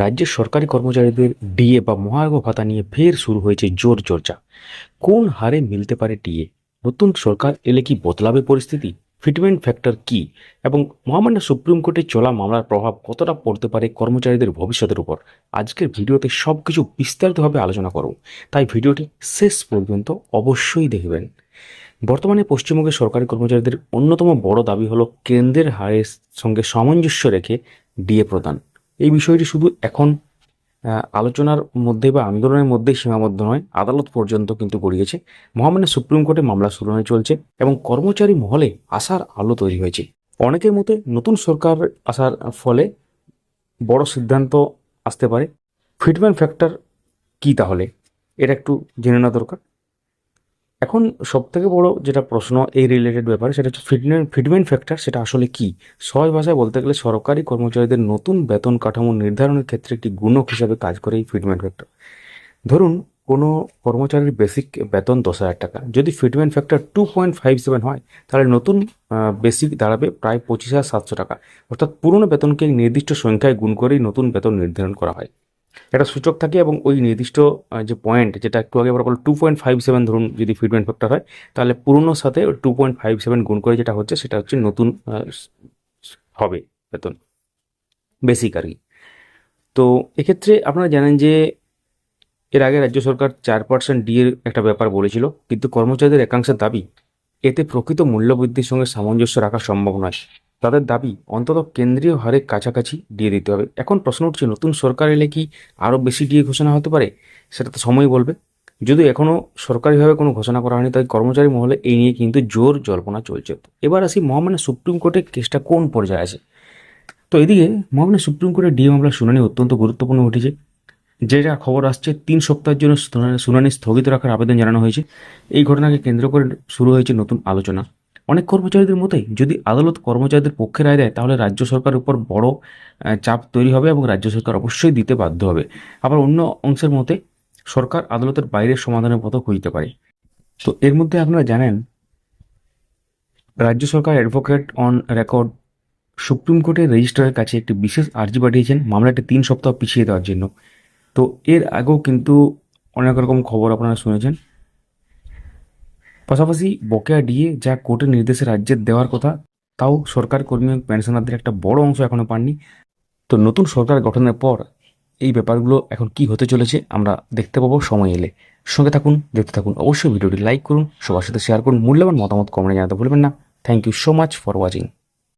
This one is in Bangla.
রাজ্যের সরকারি কর্মচারীদের ডিএ বা মহার্ঘ ভাতা নিয়ে ফের শুরু হয়েছে জোর চর্চা। কোন হারে মিলতে পারে ডিএ? নতুন সরকার এলে কি বদলাবে পরিস্থিতি? ফিটমেন্ট ফ্যাক্টর কি? এবং মহামান্য সুপ্রিম কোর্টে চলা মামলার প্রভাব কতটা পড়তে পারে কর্মচারীদের ভবিষ্যতের উপর? আজকের ভিডিওতে সবকিছু বিস্তারিতভাবে আলোচনা করব, তাই ভিডিওটি শেষ পর্যন্ত অবশ্যই দেখবেন। বর্তমানে পশ্চিমবঙ্গের সরকারি কর্মচারীদের অন্যতম বড় দাবি হলো কেন্দ্রের হারের সঙ্গে সামঞ্জস্য রেখে ডিএ প্রদান। এই বিষয়টি শুধু এখন আলোচনার মধ্যে বা আন্দোলনের মধ্যেই সীমাবদ্ধ নয়, আদালত পর্যন্ত কিন্তু গড়িয়েছে। মহামান্য সুপ্রিম কোর্টে মামলা শুনানি চলছে এবং কর্মচারী মহলে আশার আলো তৈরি হয়েছে। অনেকের মতে নতুন সরকার আসার ফলে বড় সিদ্ধান্ত আসতে পারে। ফিটমেন্ট ফ্যাক্টর কি তাহলে? এটা একটু জেনে নেওয়া দরকার। এখন সবথেকে বড় যেটা প্রশ্ন এই রিলেটেড ব্যাপারে, সেটা হচ্ছে ফিটমেন্ট ফ্যাক্টর। সেটা আসলে কি? সহজ ভাষায় বলতে গেলে সরকারি কর্মচারীদের নতুন বেতন কাঠামো নির্ধারণের ক্ষেত্রে একটি গুণক হিসাবে কাজ করে এই ফিটমেন্ট ফ্যাক্টর। ধরুন, কোনো কর্মচারীর বেসিক বেতন 10,000 টাকা, যদি ফিটমেন্ট ফ্যাক্টর 2.57 হয়, তাহলে নতুন বেসিক দাঁড়াবে প্রায় 25,700 টাকা। অর্থাৎ পুরনো বেতনকে নির্দিষ্ট সংখ্যায় গুণ করেই নতুন বেতন নির্ধারণ করা হয়। একটা সূচক থাকে এবং ওই নির্দিষ্ট যে পয়েন্ট, যেটা একটু আগে আমরা বললাম 2.57, ধরুন যদি ফিটমেন্ট ফ্যাক্টর হয়, তাহলে পুরনোর সাথে 2.57 গুণ করে যেটা হচ্ছে সেটা হচ্ছে নতুন হবে বেতন, বেসিক আর কি। তো এক্ষেত্রে আপনারা জানেন যে এর আগে রাজ্য সরকার 4% ডিএর একটা ব্যাপার বলেছিল, কিন্তু কর্মচারীদের একাংশের দাবি এতে প্রকৃত মূল্যবৃদ্ধির সঙ্গে সামঞ্জস্য রাখা সম্ভব নয়। তাদের দাবি অন্তত কেন্দ্রীয় হারের কাছাকাছি ডিএ দিতে হবে। এখন প্রশ্ন উঠছে, নতুন সরকার এলে কি আরও বেশি ডিএ ঘোষণা হতে পারে? সেটা তো সময় বলবে। যদিও এখনও সরকারিভাবে কোনো ঘোষণা করা হয়নি, তাই কর্মচারী মহলে এই নিয়ে কিন্তু জোর জল্পনা চলছে। এবার আসি মহামান্য সুপ্রিম কোর্টে কেসটা কোন পর্যায়ে আছে। তো এদিকে মহামান্য সুপ্রিম কোর্টের ডিএ মামলার শুনানি অত্যন্ত গুরুত্বপূর্ণ উঠেছে। যেটা খবর আসছে, 3 সপ্তাহের জন্য শুনানি স্থগিত রাখার আবেদন জানানো হয়েছে। এই ঘটনাকে কেন্দ্র করে শুরু হয়েছে নতুন আলোচনা। অনেক কর্মচারীদের মতে যদি আদালত কর্মচারীদের পক্ষে রায় দেয়, তাহলে রাজ্য সরকারের উপর বড় চাপ তৈরি হবে এবং রাজ্য সরকার অবশ্যই দিতে বাধ্য হবে। আবার অন্য অংশের মতে সরকার আদালতের বাইরের সমাধানের পথও খুঁজতে পারে। তো এর মধ্যে আপনারা জানেন, রাজ্য সরকার অ্যাডভোকেট অন রেকর্ড সুপ্রিম কোর্টের রেজিস্ট্রারের কাছে একটি বিশেষ আর্জি পাঠিয়েছেন মামলাটি 3 সপ্তাহ পিছিয়ে দেওয়ার জন্য। তো এর আগেও কিন্তু অনেক রকম খবর আপনারা শুনেছেন। পাশাপাশি বকেয়া ডিএ যা কোর্টের নির্দেশে রাজ্যের দেওয়ার কথা, তাও সরকার কর্মী ও পেনশনারদের একটা বড় অংশ এখনো পাননি। তো নতুন সরকার গঠনের পর এই ব্যাপারগুলো এখন কি হতে চলেছে আমরা দেখতে পাবো সময় এলে। সঙ্গে থাকুন, দেখতে থাকুন। অবশ্যই ভিডিওটি লাইক করুন, সবার সাথে শেয়ার করুন, মূল্যবান মতামত কমেন্টে জানাতে ভুলবেন না। Thank you so much for watching.